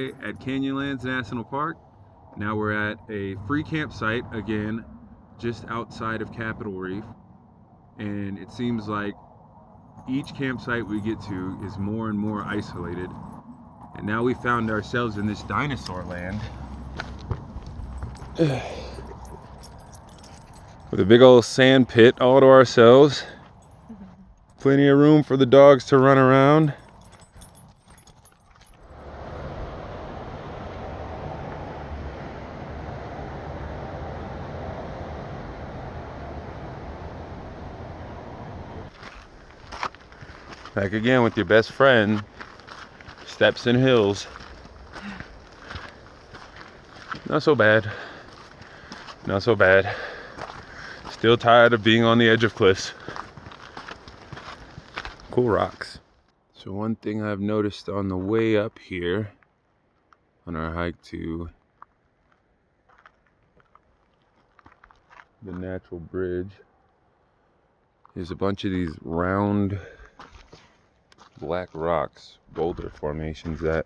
yesterday at Canyonlands National Park. Now we're at a free campsite again, just outside of Capitol Reef. And it seems like each campsite we get to is more and more isolated. And now we found ourselves in this Dinosaur Land. With a big old sand pit all to ourselves. Plenty of room for the dogs to run around. Back again with your best friend, Steps and Hills. Not so bad. Not so bad. Still tired of being on the edge of cliffs. Cool rocks. So one thing I've noticed on the way up here on our hike to the natural bridge is a bunch of these round black rocks, boulder formations that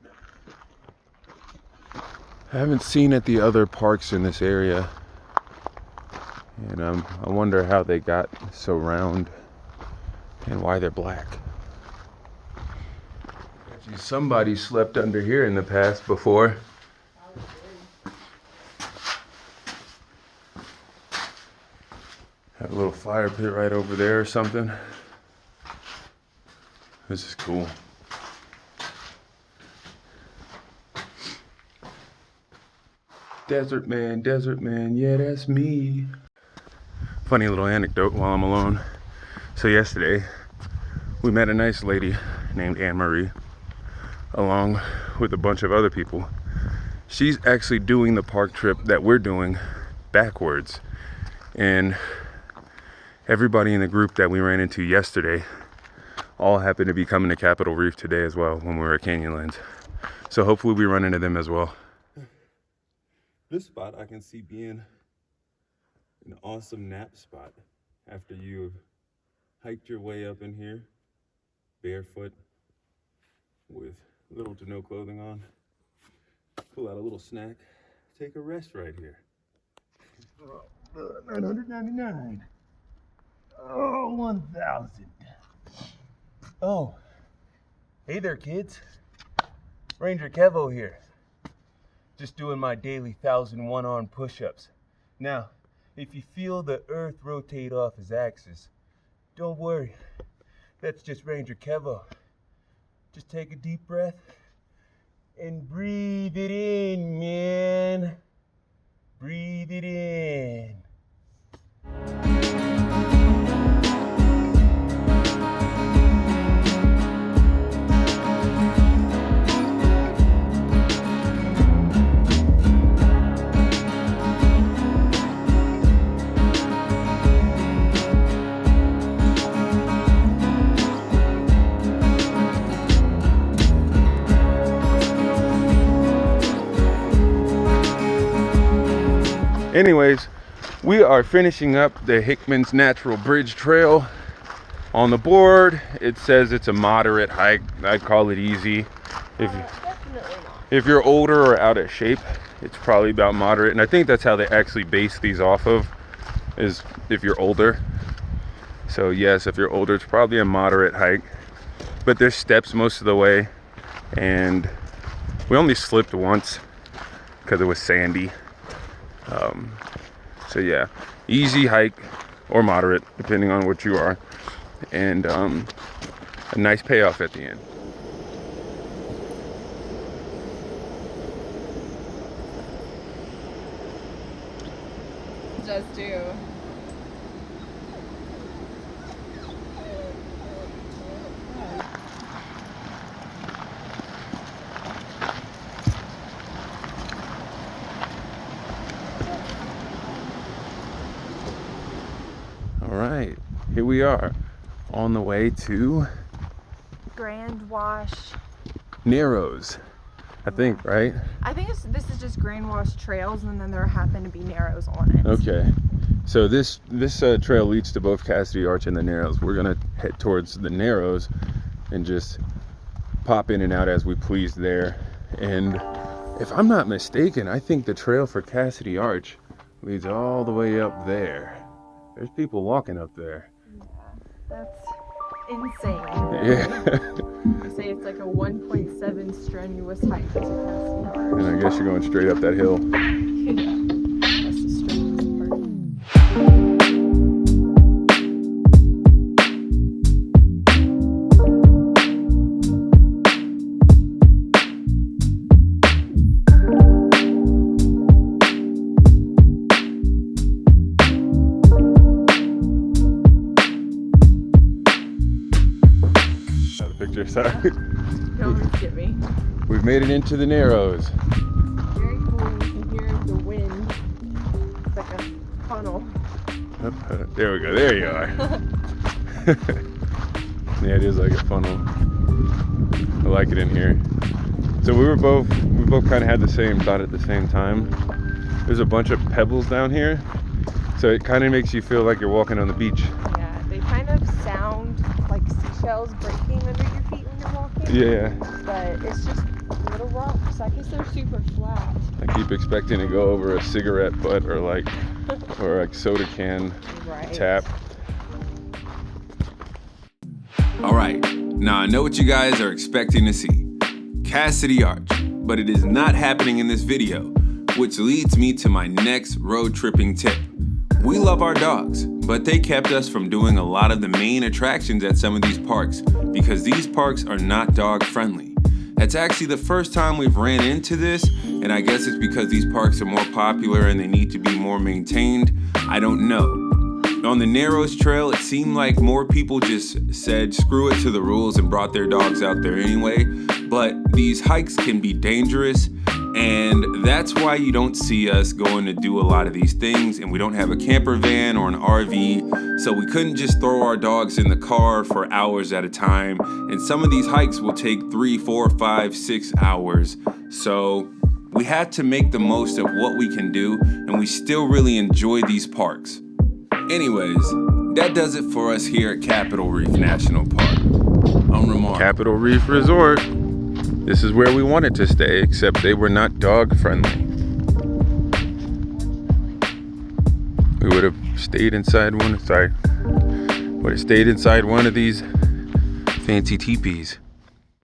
I haven't seen at the other parks in this area. And I wonder how they got so round and why they're black. Actually, somebody slept under here in the past before. Have a little fire pit right over there or something. This is cool. Desert man, yeah, that's me. Funny little anecdote while I'm alone. So yesterday, we met a nice lady named Anne-Marie, along with a bunch of other people. She's actually doing the park trip that we're doing backwards. And everybody in the group that we ran into yesterday all happened to be coming to Capitol Reef today as well when we were at Canyonlands. So hopefully we run into them as well. This spot I can see being an awesome nap spot after you've hiked your way up in here barefoot with little to no clothing on. Pull out a little snack, take a rest right here. Oh, $999. Oh, 1,000. Oh, hey there, kids. Ranger Kevo here. Just doing my daily 1,000 one-arm push-ups. Now, if you feel the earth rotate off his axis, don't worry. That's just Ranger Kevo. Just take a deep breath and breathe it in, man. Breathe it in. Anyways, we are finishing up the Hickman's Natural Bridge Trail. On the board, it says it's a moderate hike. I'd call it easy. If you're older or out of shape, it's probably about moderate. And I think that's how they actually base these off of, is if you're older. So yes, if you're older, it's probably a moderate hike. But there's steps most of the way. And we only slipped once because it was sandy. So yeah, easy hike or moderate, depending on what you are, and a nice payoff at the end. Just do. Alright, here we are on the way to Grand Wash. Narrows, I think, right? I think this is just Grand Wash Trails, and then there happen to be Narrows on it. Okay, so this trail leads to both Cassidy Arch and the Narrows. We're gonna head towards the Narrows and just pop in and out as we please there. And If I'm not mistaken, I think the trail for Cassidy Arch leads all the way up there. There's people walking up there. That's insane. Yeah. They say it's like a 1.7 strenuous hike to Cassidy Arch. And I guess you're going straight up that hill. Yeah, that's the strenuous part. Sorry. Don't get me. We've made it into the Narrows. Very cool. You can hear the wind. It's like a funnel. There we go. There you are. Yeah, it is like a funnel. I like it in here. So we both kind of had the same thought at the same time. There's a bunch of pebbles down here, so it kind of makes you feel like you're walking on the beach. Yeah, they kind of sound like seashells breaking under your feet when you're walking. Yeah. But it's just little rocks. I guess they're super flat. I keep expecting to go over a cigarette butt or like soda can tap. All right, now I know what you guys are expecting to see. Cassidy Arch, but it is not happening in this video, which leads me to my next road tripping tip. We love our dogs, but they kept us from doing a lot of the main attractions at some of these parks because these parks are not dog friendly. It's actually the first time we've ran into this, and I guess it's because these parks are more popular and they need to be more maintained. I don't know. On the Narrows Trail, it seemed like more people just said screw it to the rules and brought their dogs out there anyway, but these hikes can be dangerous, and that's why you don't see us going to do a lot of these things, and we don't have a camper van or an RV, so we couldn't just throw our dogs in the car for hours at a time, and some of these hikes will take 3, 4, 5, 6 hours, so we had to make the most of what we can do, and we still really enjoy these parks. Anyways, that does it for us here at Capitol Reef National Park. I'm Remarkable. Capitol Reef Resort. This is where we wanted to stay, except they were not dog friendly. We would have stayed inside one of these fancy teepees.